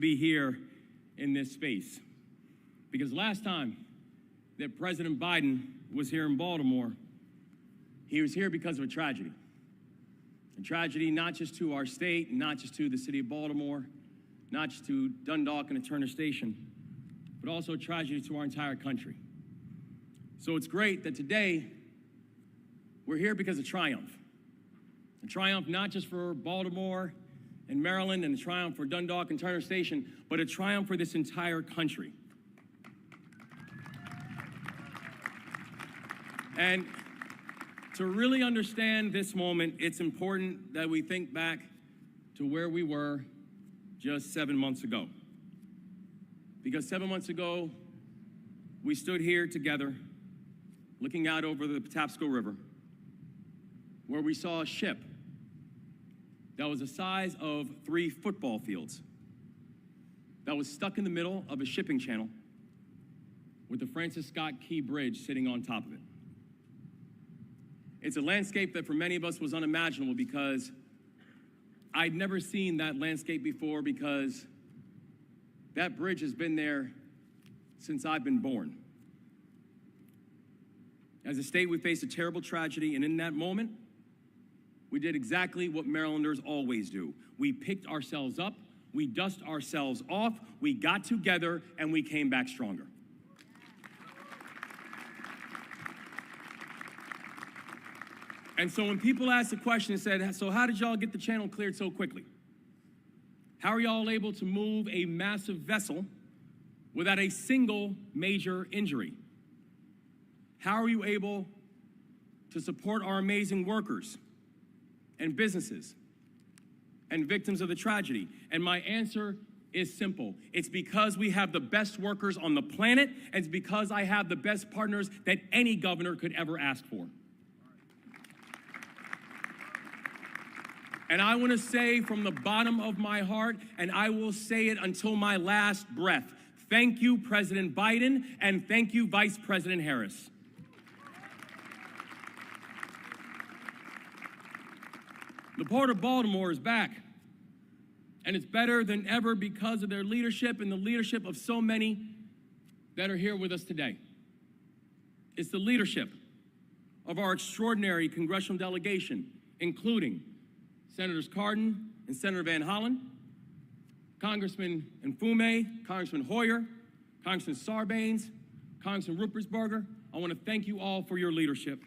be here in this space. Because last time that President Biden was here in Baltimore, he was here because of a tragedy. A tragedy not just to our state, not just to the city of Baltimore, not just to Dundalk and Turner Station, but also a tragedy to our entire country. So it's great that today we're here because of triumph. A triumph not just for Baltimore and Maryland and a triumph for Dundalk and Turner Station, but a triumph for this entire country. And to really understand this moment, it's important that we think back to where we were just 7 months ago. Because 7 months ago, we stood here together, looking out over the Patapsco River, where we saw a ship that was the size of 3 football fields, that was stuck in the middle of a shipping channel with the Francis Scott Key Bridge sitting on top of it. It's a landscape that for many of us was unimaginable because I'd never seen that landscape before, because that bridge has been there since I've been born. As a state, we faced a terrible tragedy, and in that moment, we did exactly what Marylanders always do. We picked ourselves up, we dusted ourselves off, we got together, and we came back stronger. And so when people ask the question and said, so how did y'all get the channel cleared so quickly? How are y'all able to move a massive vessel without a single major injury? How are you able to support our amazing workers and businesses and victims of the tragedy? And my answer is simple. It's because we have the best workers on the planet, and it's because I have the best partners that any governor could ever ask for. And I want to say from the bottom of my heart, and I will say it until my last breath, thank you, President Biden, and thank you, Vice President Harris. The Port of Baltimore is back, and it's better than ever because of their leadership and the leadership of so many that are here with us today. It's the leadership of our extraordinary congressional delegation, including Senators Cardin and Senator Van Hollen, Congressman Mfume, Congressman Hoyer, Congressman Sarbanes, Congressman Ruppersberger. I want to thank you all for your leadership.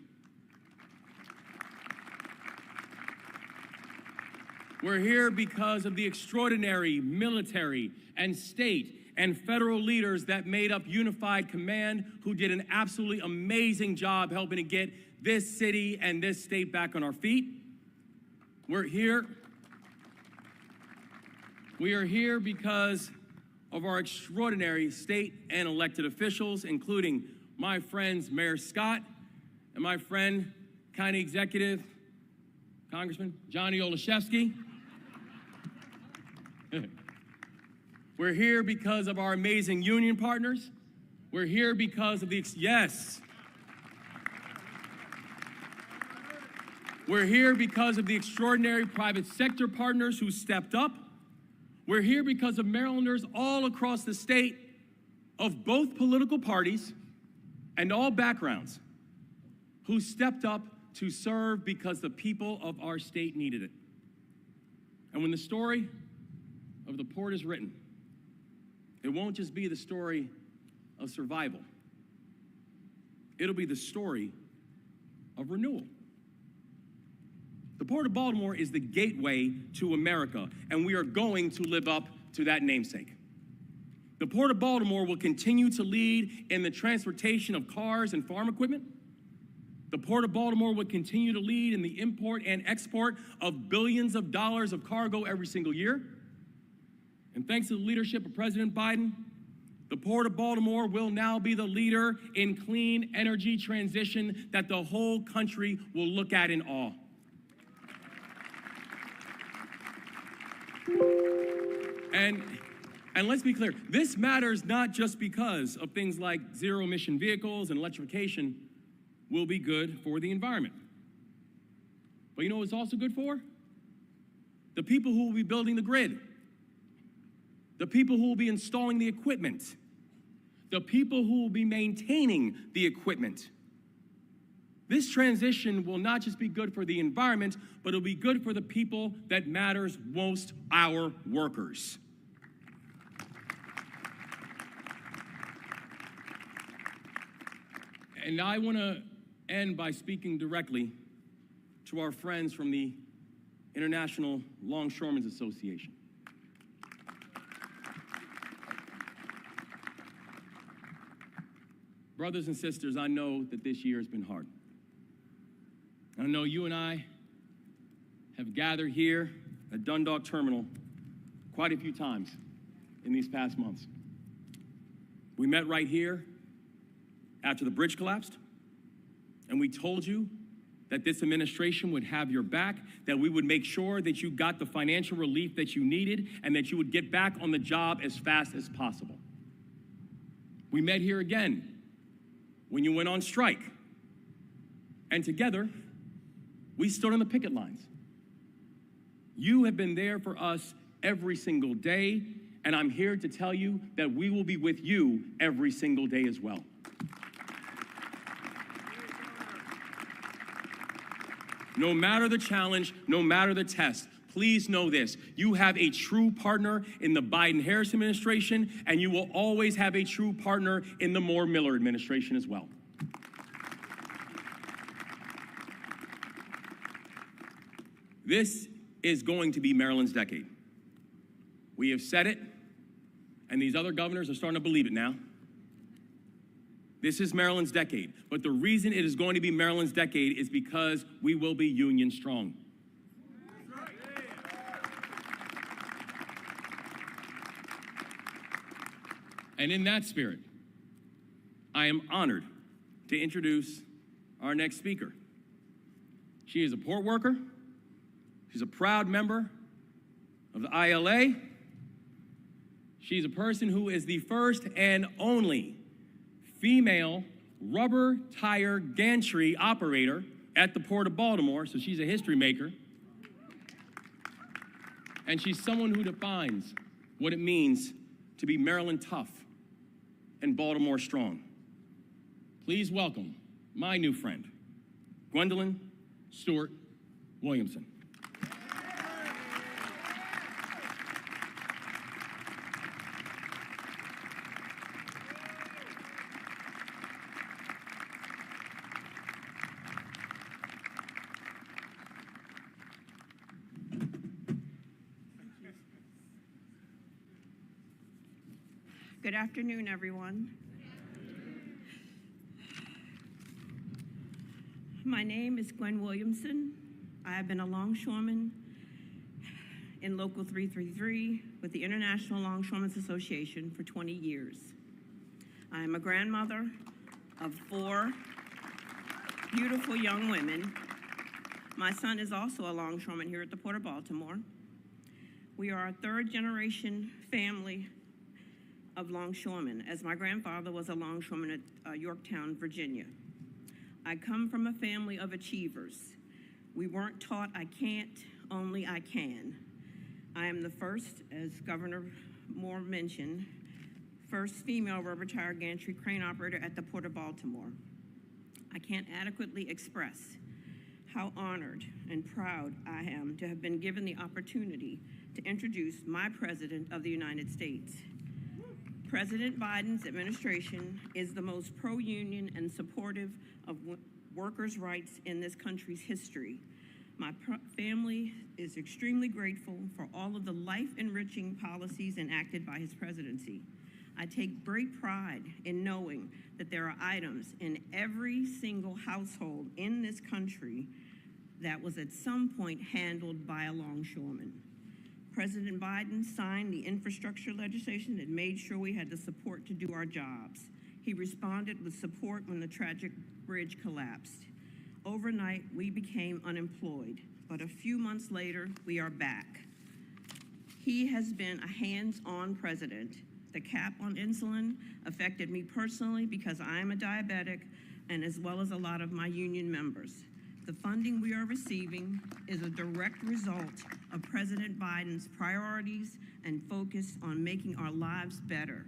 We're here because of the extraordinary military and state and federal leaders that made up Unified Command, who did an absolutely amazing job helping to get this city and this state back on our feet. We are here because of our extraordinary state and elected officials, including my friends Mayor Scott and my friend, County Executive, Congressman Johnny Olszewski. We're here because of our amazing union partners. We're here because of We're here because of the extraordinary private sector partners who stepped up. We're here because of Marylanders all across the state of both political parties and all backgrounds who stepped up to serve because the people of our state needed it. And when the story of the port is written, it won't just be the story of survival. It'll be the story of renewal. The Port of Baltimore is the gateway to America, and we are going to live up to that namesake. The Port of Baltimore will continue to lead in the transportation of cars and farm equipment. The Port of Baltimore will continue to lead in the import and export of billions of dollars of cargo every single year. And thanks to the leadership of President Biden, the Port of Baltimore will now be the leader in clean energy transition that the whole country will look at in awe. And let's be clear, this matters not just because of things like zero-emission vehicles and electrification will be good for the environment. But you know what it's also good for? The people who will be building the grid. the people who will be installing the equipment, the people who will be maintaining the equipment. This transition will not just be good for the environment, but it'll be good for the people that matters most, our workers. And I want to end by speaking directly to our friends from the International Longshoremen's Association. Brothers and sisters, I know that this year has been hard. I know you and I have gathered here at Dundalk Terminal quite a few times in these past months. We met right here after the bridge collapsed, and we told you that this administration would have your back, that we would make sure that you got the financial relief that you needed, and that you would get back on the job as fast as possible. We met here again when you went on strike, and together, we stood on the picket lines. You have been there for us every single day, and I'm here to tell you that we will be with you every single day as well. No matter the challenge, no matter the test, please know this: you have a true partner in the Biden-Harris administration, and you will always have a true partner in the Moore-Miller administration as well. This is going to be Maryland's decade. We have said it, and these other governors are starting to believe it now. This is Maryland's decade, but the reason it is going to be Maryland's decade is because we will be union strong. And in that spirit, I am honored to introduce our next speaker. She is a port worker. She's a proud member of the ILA. She's a person who is the first and only female rubber tire gantry operator at the Port of Baltimore, so she's a history maker. And she's someone who defines what it means to be Maryland tough and Baltimore strong. Please welcome my new friend, Gwen Williamson. Good afternoon, everyone. My name is Gwen Williamson. I have been a longshoreman in Local 333 with the International Longshoremen's Association for 20 years. I am a grandmother of 4 beautiful young women. My son is also a longshoreman here at the Port of Baltimore. We are a 3rd-generation family of longshoremen, as my grandfather was a longshoreman at Yorktown, Virginia. I come from a family of achievers. We weren't taught I can't, only I can. I am the first, as Governor Moore mentioned, first female rubber tire gantry crane operator at the Port of Baltimore. I can't adequately express how honored and proud I am to have been given the opportunity to introduce my President of the United States. President Biden's administration is the most pro-union and supportive of workers' rights in this country's history. My family is extremely grateful for all of the life-enriching policies enacted by his presidency. I take great pride in knowing that there are items in every single household in this country that was at some point handled by a longshoreman. President Biden signed the infrastructure legislation that made sure we had the support to do our jobs. He responded with support when the tragic bridge collapsed. Overnight, we became unemployed, but a few months later, we are back. He has been a hands-on president. The cap on insulin affected me personally because I am a diabetic, and as well as a lot of my union members. The funding we are receiving is a direct result of President Biden's priorities and focus on making our lives better.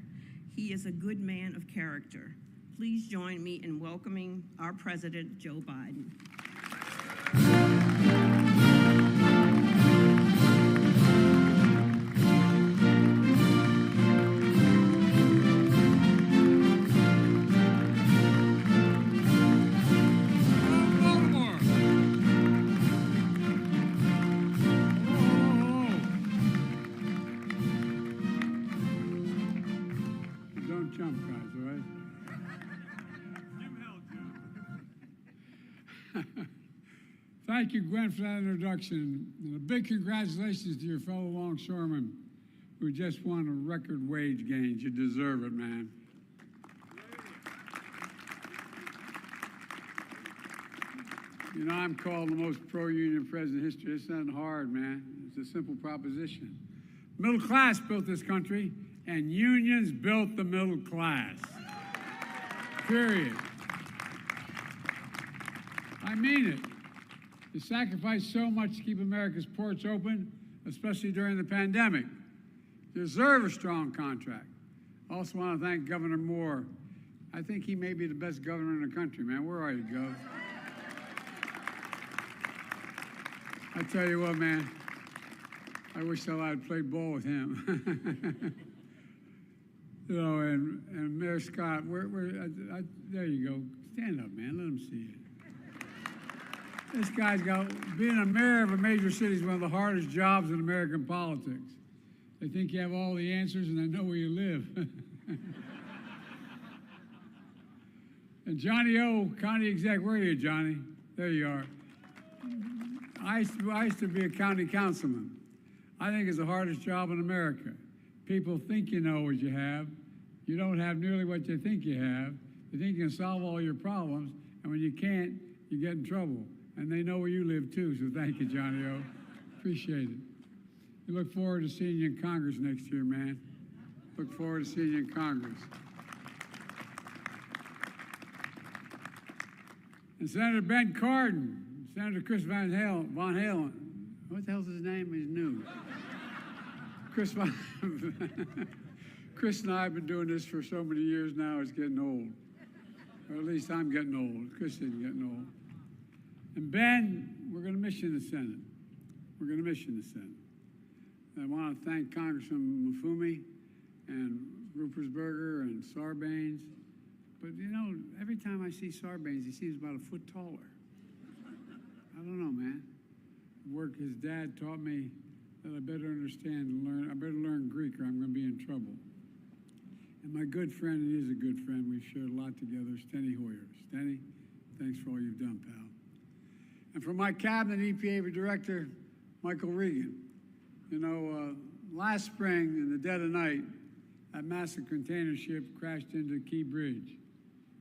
He is a good man of character. Please join me in welcoming our President, Joe Biden. Baltimore. Don't jump, guys, all right? Thank you, Gwen, for that introduction. And a big congratulations to your fellow longshoremen who just won a record wage gains. You deserve it, man. You know, I'm called the most pro-union president in history. It's not hard, man. It's a simple proposition. Middle class built this country, and unions built the middle class. Period. I mean it. You sacrificed so much to keep America's ports open, especially during the pandemic. You deserve a strong contract. I also want to thank Governor Moore. I think he may be the best governor in the country, man. Where are you, Gov? I tell you what, man, I wish I had played ball with him. You know, and Mayor Scott, there you go. Stand up, man. Let him see you. This guy's got, being a mayor of a major city is one of the hardest jobs in American politics. They think you have all the answers and they know where you live. And Johnny O, county exec, where are you, Johnny? There you are. I used to be a county councilman. I think it's the hardest job in America. People think you know what you have. You don't have nearly what you think you have. You think you can solve all your problems, and when you can't, you get in trouble. And they know where you live too, so thank you, Johnny O. Appreciate it. We look forward to seeing you in Congress next year, man. Look forward to seeing you in Congress. And Senator Ben Cardin, Senator Chris Von Halen. What the hell's his name? He's new. Chris and I have been doing this for so many years now, it's getting old. Or at least I'm getting old. Chris isn't getting old. And Ben, we're going to miss you in the Senate. We're going to miss you in the Senate. I want to thank Congressman Mufumi and Ruppersberger and Sarbanes. But you know, every time I see Sarbanes, he seems about a foot taller. I don't know, man. Work his dad taught me that I better understand and learn. I better learn Greek or I'm going to be in trouble. And my good friend, and he is a good friend, we've shared a lot together, Steny Hoyer. Steny, thanks for all you've done, pal. And from my cabinet EPA director, Michael Regan. You know, last spring in the dead of night, that massive container ship crashed into Key Bridge.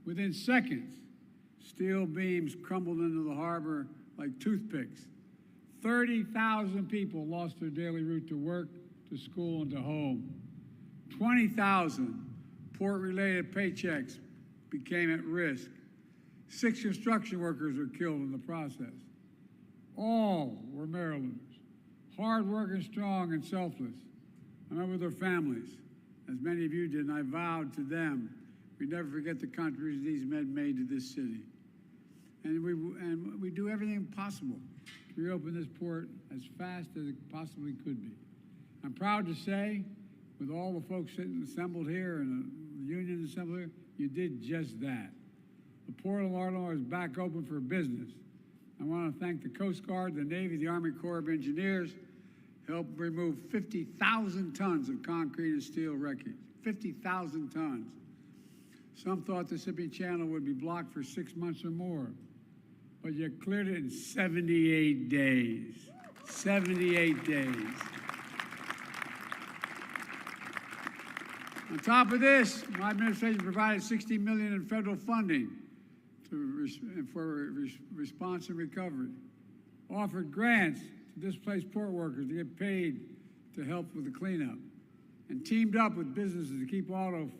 Within seconds, steel beams crumbled into the harbor like toothpicks. 30,000 people lost their daily route to work, to school, and to home. 20,000 port-related paychecks became at risk. 6 construction workers were killed in the process. All were Marylanders, hard-working, strong, and selfless. I remember their families, as many of you did, and I vowed to them we'd never forget the contributions these men made to this city. And we do everything possible to reopen this port as fast as it possibly could be. I'm proud to say, with all the folks assembled here and the unions assembled here, you did just that. The Port of Baltimore is back open for business. I want to thank the Coast Guard, the Navy, the Army Corps of Engineers, helped remove 50,000 tons of concrete and steel wreckage. 50,000 tons. Some thought the Mississippi Channel would be blocked for 6 months or more, but you cleared it in 78 days. 78 days. On top of this, my administration provided $60 million in federal funding for response and recovery, offered grants to displaced port workers to get paid to help with the cleanup, and teamed up with businesses to keep auto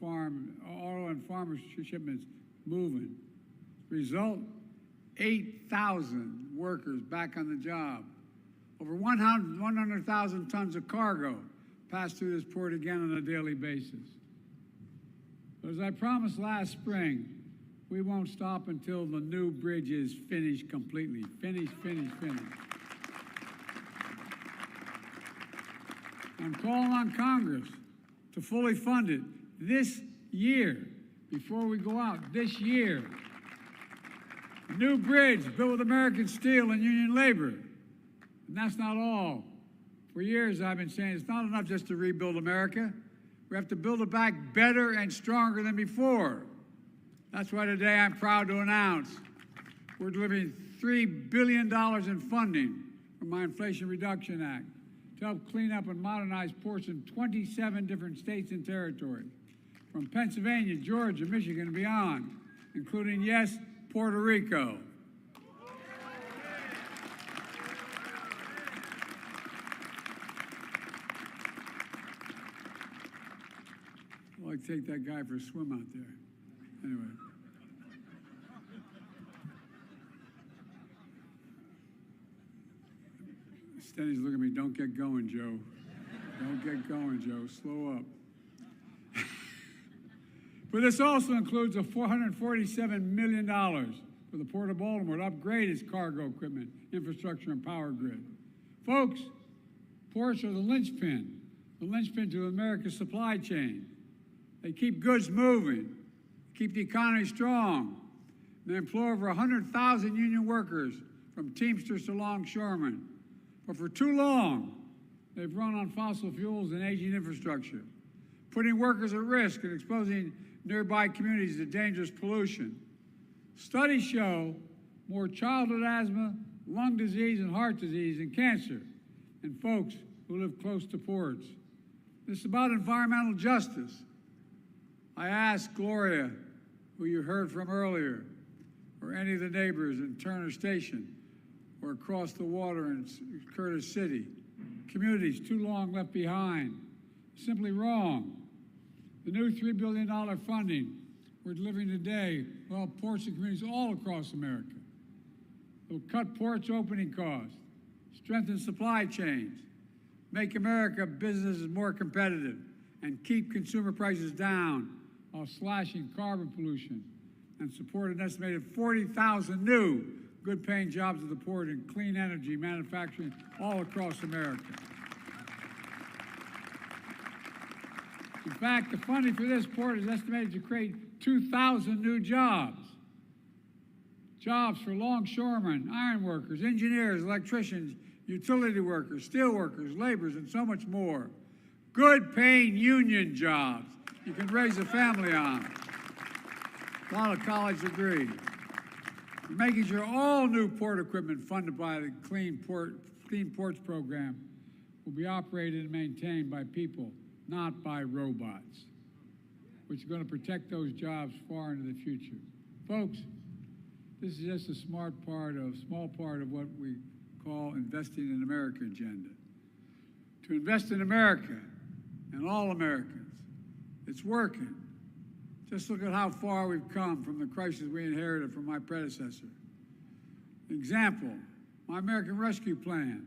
and farmer shipments moving. Result, 8,000 workers back on the job. Over 100,000 tons of cargo pass through this port again on a daily basis. But as I promised last spring, we won't stop until the new bridge is finished completely. Finished. I'm calling on Congress to fully fund it this year, before we go out, this year. A new bridge built with American steel and union labor. And that's not all. For years I've been saying it's not enough just to rebuild America. We have to build it back better and stronger than before. That's why today I'm proud to announce we're delivering $3 billion in funding from my Inflation Reduction Act to help clean up and modernize ports in 27 different states and territories, from Pennsylvania, Georgia, Michigan, and beyond, including, yes, Puerto Rico. I'd like to take that guy for a swim out there. Anyway. Stenny's looking at me, don't get going, Joe. Don't get going, Joe. Slow up. But this also includes a $447 million for the Port of Baltimore to upgrade its cargo equipment, infrastructure, and power grid. Folks, ports are the linchpin to America's supply chain. They keep goods moving, keep the economy strong. They employ over 100,000 union workers, from Teamsters to longshoremen. But for too long, they've run on fossil fuels and aging infrastructure, putting workers at risk and exposing nearby communities to dangerous pollution. Studies show more childhood asthma, lung disease, and heart disease and cancer in folks who live close to ports. This is about environmental justice. I asked Gloria, who you heard from earlier, or any of the neighbors in Turner Station, or across the water in Curtis City, communities too long left behind, simply wrong. The new $3 billion funding we're delivering today will help ports and communities all across America. It will cut ports' opening costs, strengthen supply chains, make America businesses more competitive, and keep consumer prices down while slashing carbon pollution, and support an estimated 40,000 new good-paying jobs at the port in clean energy manufacturing all across America. In fact, the funding for this port is estimated to create 2,000 new jobs. Jobs for longshoremen, iron workers, engineers, electricians, utility workers, steel workers, laborers, and so much more. Good-paying union jobs you can raise a family on. A lot of college degrees. Making sure all new port equipment funded by the Clean Ports program will be operated and maintained by people, not by robots, which are going to protect those jobs far into the future. Folks, this is just a small part of what we call Investing in America agenda. To invest in America and all Americans. It's working. Just look at how far we've come from the crisis we inherited from my predecessor. Example, my American Rescue Plan,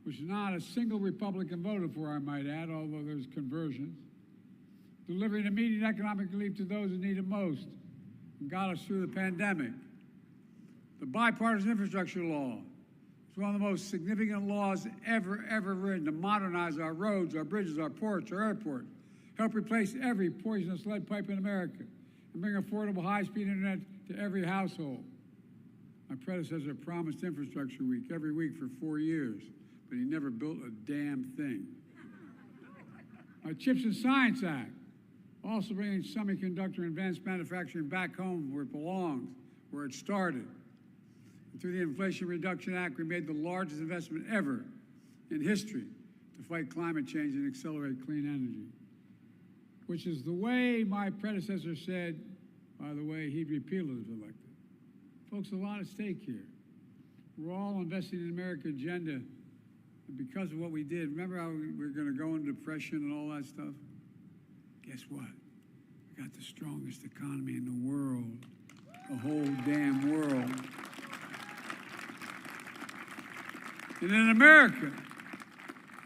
which not a single Republican voted for, I might add, although there's conversions, delivering immediate economic relief to those who need it most and got us through the pandemic. The bipartisan infrastructure law is one of the most significant laws ever written to modernize our roads, our bridges, our ports, our airports, help replace every poisonous lead pipe in America, and bring affordable high-speed internet to every household. My predecessor promised Infrastructure Week every week for 4 years, but he never built a damn thing. My Chips and Science Act, also bringing semiconductor and advanced manufacturing back home where it belongs, where it started. And through the Inflation Reduction Act, we made the largest investment ever in history to fight climate change and accelerate clean energy, which is the way my predecessor said, by the way, he'd repeal it if elected. Folks, a lot at stake here. We're all investing in America agenda, and because of what we did, remember how we were going to go into depression and all that stuff? Guess what? We got the strongest economy in the world, the whole damn world. And in America,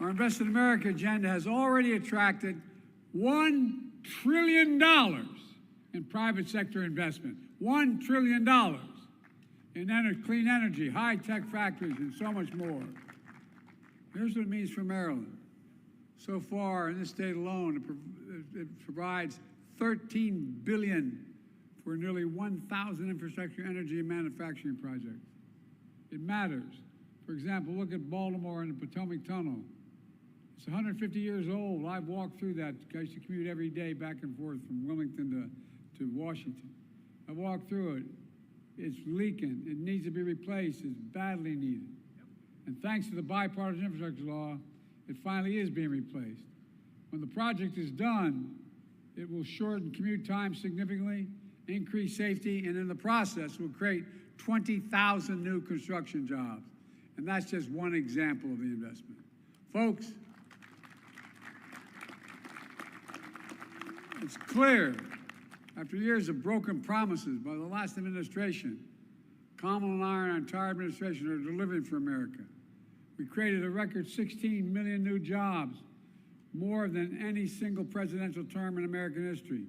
our Invest in America agenda has already attracted $1 trillion in private sector investment. $1 trillion in clean energy, high-tech factories, and so much more. Here's what it means for Maryland. So far, in this state alone, it provides $13 billion for nearly 1,000 infrastructure, energy, and manufacturing projects. It matters. For example, look at Baltimore and the Potomac Tunnel. It's 150 years old. I've walked through that. I used to commute every day back and forth from Wilmington to Washington. I walked through it. It's leaking. It needs to be replaced. It's badly needed. And thanks to the bipartisan infrastructure law, it finally is being replaced. When the project is done, it will shorten commute time significantly, increase safety, and in the process will create 20,000 new construction jobs. And that's just one example of the investment. Folks, it's clear, after years of broken promises by the last administration, Kamala and I and our entire administration are delivering for America. We created a record 16 million new jobs, more than any single presidential term in American history.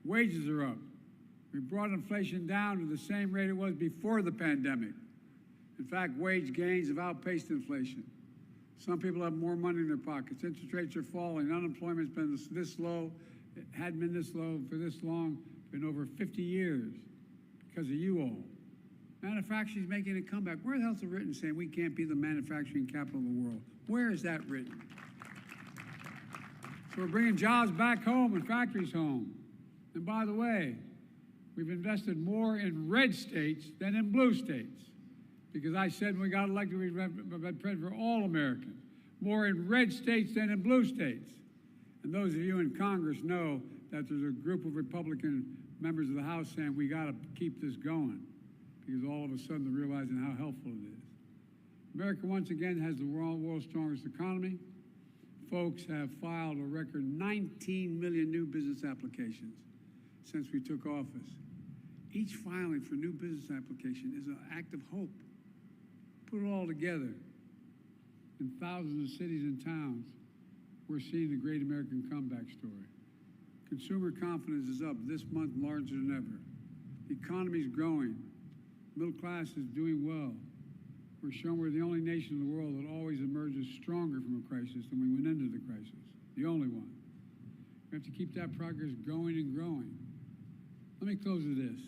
Wages are up. We brought inflation down to the same rate it was before the pandemic. In fact, wage gains have outpaced inflation. Some people have more money in their pockets. Interest rates are falling. Unemployment's been this low. It hadn't been this low for this long in over 50 years because of you all. Manufacturing's making a comeback. Where the hell's it written saying we can't be the manufacturing capital of the world? Where is that written? So we're bringing jobs back home and factories home. And by the way, we've invested more in red states than in blue states. Because I said when we got elected, we'd president for all Americans. More in red states than in blue states. And those of you in Congress know that there's a group of Republican members of the House saying we got to keep this going. Because all of a sudden they're realizing how helpful it is. America once again has the world's strongest economy. Folks have filed a record 19 million new business applications since we took office. Each filing for new business application is an act of hope. Put it all together. In thousands of cities and towns, we're seeing the great American comeback story. Consumer confidence is up this month larger than ever. The economy is growing. Middle class is doing well. We're showing we're the only nation in the world that always emerges stronger from a crisis than we went into the crisis. The only one. We have to keep that progress going and growing. Let me close with this.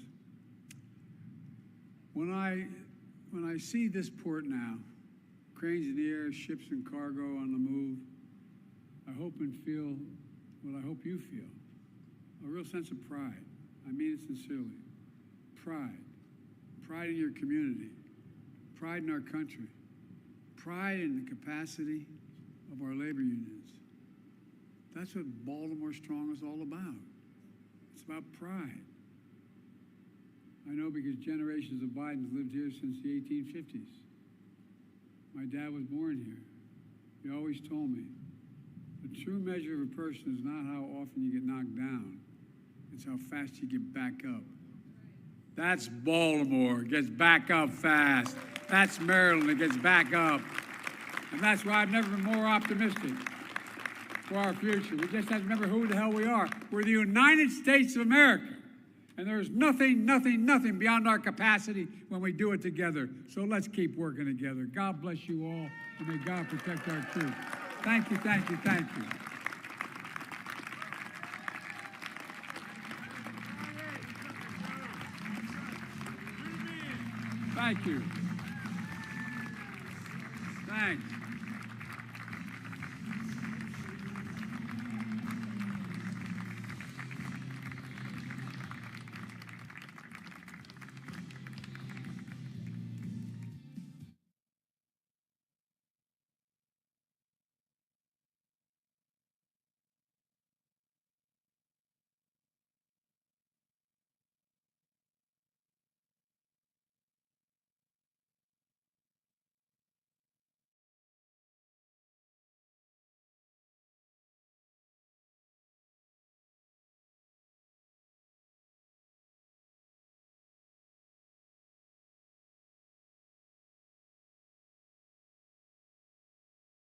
When I see this port now, cranes in the air, ships and cargo on the move, I hope and feel what I hope you feel, a real sense of pride. I mean it sincerely. Pride. Pride in your community. Pride in our country. Pride in the capacity of our labor unions. That's what Baltimore Strong is all about. It's about pride. I know because generations of Bidens lived here since the 1850s. My dad was born here. He always told me, the true measure of a person is not how often you get knocked down. It's how fast you get back up. That's Baltimore, it gets back up fast. That's Maryland, it gets back up. And that's why I've never been more optimistic for our future. We just have to remember who the hell we are. We're the United States of America. And there's nothing beyond our capacity when we do it together. So let's keep working together. God bless you all, and may God protect our troops. Thank you, thank you, thank you. Thank you. Thanks.